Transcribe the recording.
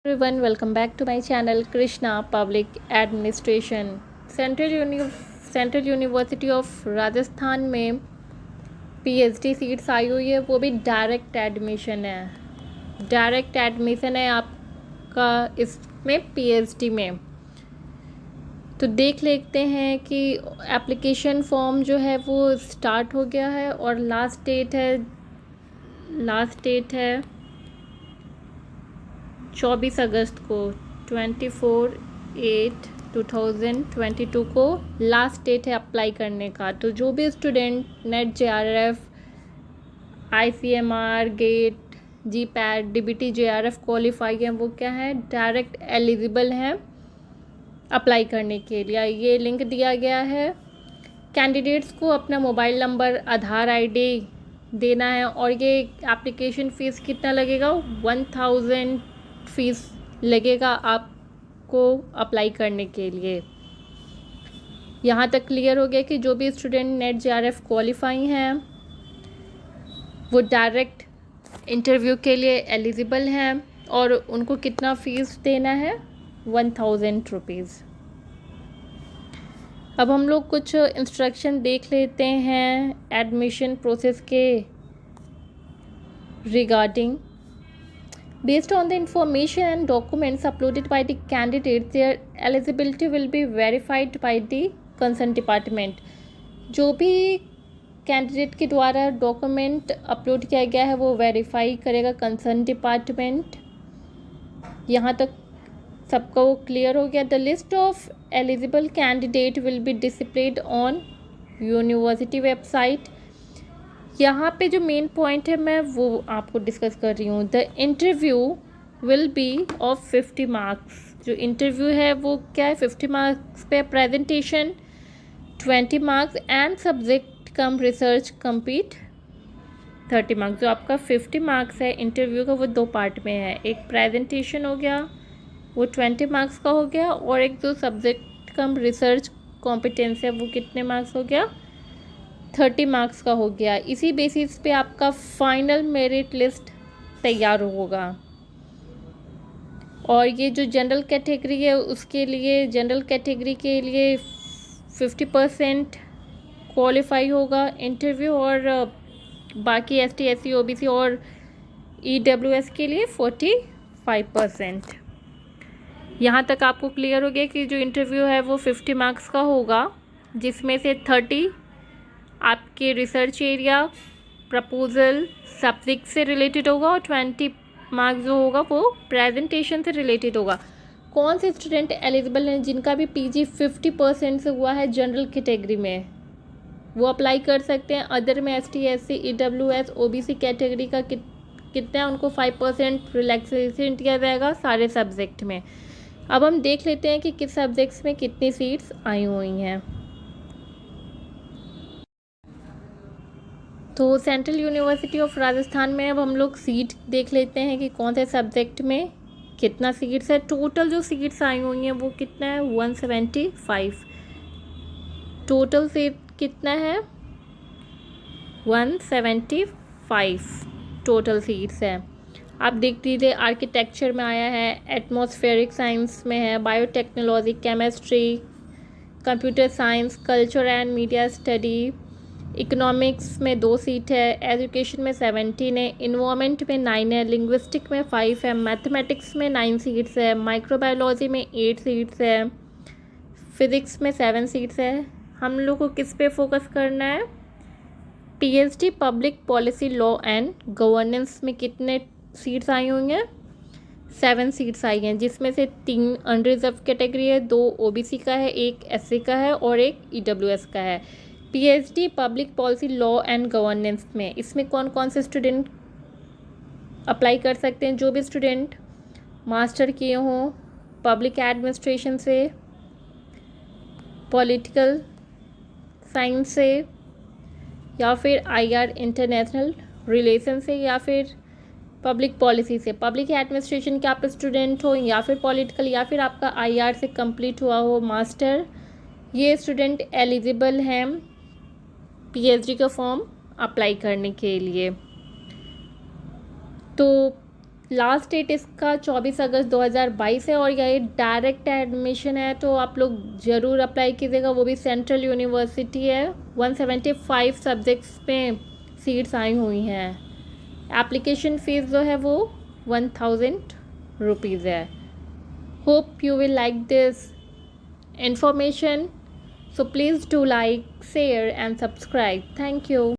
Everyone, welcome back to my channel Krishna Public Administration. Central university of Rajasthan में PhD seats आई हुई है, वो भी डायरेक्ट एडमिशन है आपका इसमें पीएचडी में। तो देख लेते हैं कि एप्लीकेशन फॉर्म जो है वो स्टार्ट हो गया है और लास्ट डेट है 24 अगस्त को 24/8/2022 को लास्ट डेट है अप्लाई करने का। तो जो भी student NET JRF ICMR GATE GPAT DBT JRF qualify हैं वो क्या है डायरेक्ट एलिजिबल हैं अप्लाई करने के लिए। ये लिंक दिया गया है। कैंडिडेट्स को अपना मोबाइल नंबर आधार आईडी देना है और ये एप्लीकेशन फ़ीस कितना लगेगा 1000 फीस लगेगा आपको अप्लाई करने के लिए। यहाँ तक क्लियर हो गया कि जो भी स्टूडेंट नेट जेआरएफ क्वालिफाई हैं वो डायरेक्ट इंटरव्यू के लिए एलिजिबल हैं और उनको कितना फ़ीस देना है 1000 रुपीज़। अब हम लोग कुछ इंस्ट्रक्शन देख लेते हैं एडमिशन प्रोसेस के regarding. Based on the information and documents uploaded by the candidates, their eligibility will be verified by the concerned department. जो भी कैंडिडेट के द्वारा डॉक्यूमेंट अपलोड किया गया है वो वेरीफाई करेगा कंसर्न डिपार्टमेंट। यहाँ तक सबको क्लियर हो गया। The list of eligible candidate will be displayed on university website. यहाँ पे जो मेन पॉइंट है मैं वो आपको डिस्कस कर रही हूँ। The interview will be of 50 marks. जो इंटरव्यू है वो क्या है 50 मार्क्स पे, presentation 20 marks and subject come research complete 30 marks. जो आपका 50 मार्क्स है इंटरव्यू का वो दो पार्ट में है, एक प्रेजेंटेशन हो गया वो 20 मार्क्स का हो गया और एक जो सब्जेक्ट कम रिसर्च कॉम्पिटेंस है वो कितने मार्क्स हो गया 30 मार्क्स का हो गया। इसी बेसिस पे आपका फाइनल मेरिट लिस्ट तैयार होगा। और ये जो जनरल कैटेगरी है उसके लिए जनरल कैटेगरी के लिए 50% क्वालिफाई होगा इंटरव्यू और बाकी एसटी एससी ओबीसी और ईडब्ल्यूएस के लिए 45%। यहाँ तक आपको क्लियर हो गया कि जो इंटरव्यू है वो 50 मार्क्स का होगा जिसमें से 30 आपके रिसर्च एरिया प्रपोजल सब्जेक्ट से रिलेटेड होगा और 20 मार्क्स जो होगा वो प्रेजेंटेशन से रिलेटेड होगा। कौन से स्टूडेंट एलिजिबल हैं जिनका भी पीजी 50% से हुआ है जनरल कैटेगरी में वो अप्लाई कर सकते हैं। अदर में ST SC EWS OBC category का कितना है उनको 5% रिलैक्सेशन दिया जाएगा सारे सब्जेक्ट में। अब हम देख लेते हैं कि किस सब्जेक्ट्स में कितनी सीट्स आई हुई हैं। तो सेंट्रल यूनिवर्सिटी ऑफ राजस्थान में अब हम लोग सीट देख लेते हैं कि कौन से सब्जेक्ट में कितना सीट्स है। टोटल जो सीट्स आई हुई हैं वो कितना है 175। टोटल सीट कितना है 175 टोटल सीट्स है। आप देख लीजिए आर्किटेक्चर में आया है, एटमॉस्फेरिक साइंस में है, biotechnology, chemistry, computer science, culture and media study, economics में 2 सीट है, एजुकेशन में 17 है, इन्वायरमेंट में 9 है, लिंग्विस्टिक में 5 है, मैथमेटिक्स में 9 सीट्स है, माइक्रोबायोलॉजी में 8 सीट्स है, फिज़िक्स में 7 सीट्स है। हम लोग को किस पे फोकस करना है PhD public policy law and governance में कितने सीट्स आई हुई हैं 7 सीट्स आई हैं जिसमें से 3 अनरिजर्व कैटेगरी है, 2 ओबीसी का है, 1 एससी का है और 1 ईडब्ल्यूएस का है। PhD public policy law and governance में इसमें कौन कौन से स्टूडेंट अप्लाई कर सकते हैं। जो भी स्टूडेंट मास्टर किए हों पब्लिक एडमिनिस्ट्रेशन से, पॉलिटिकल साइंस से या फिर आईआर इंटरनेशनल रिलेशन से या फिर पब्लिक पॉलिसी से। पब्लिक एडमिनिस्ट्रेशन के आप स्टूडेंट हो या फिर पॉलिटिकल या फिर आपका आईआर से कंप्लीट हुआ हो मास्टर, ये स्टूडेंट एलिजिबल हैं पीएचडी का फॉर्म अप्लाई करने के लिए। तो लास्ट डेट इसका 24 अगस्त 2022 है और ये डायरेक्ट एडमिशन है, तो आप लोग ज़रूर अप्लाई कीजिएगा। वो भी सेंट्रल यूनिवर्सिटी है। 175 सब्जेक्ट्स में सीट्स आई हुई हैं। एप्लीकेशन फ़ीस जो है वो 1000 रुपीज़ है। Hope you will like this information, so please do like, share and subscribe. Thank you.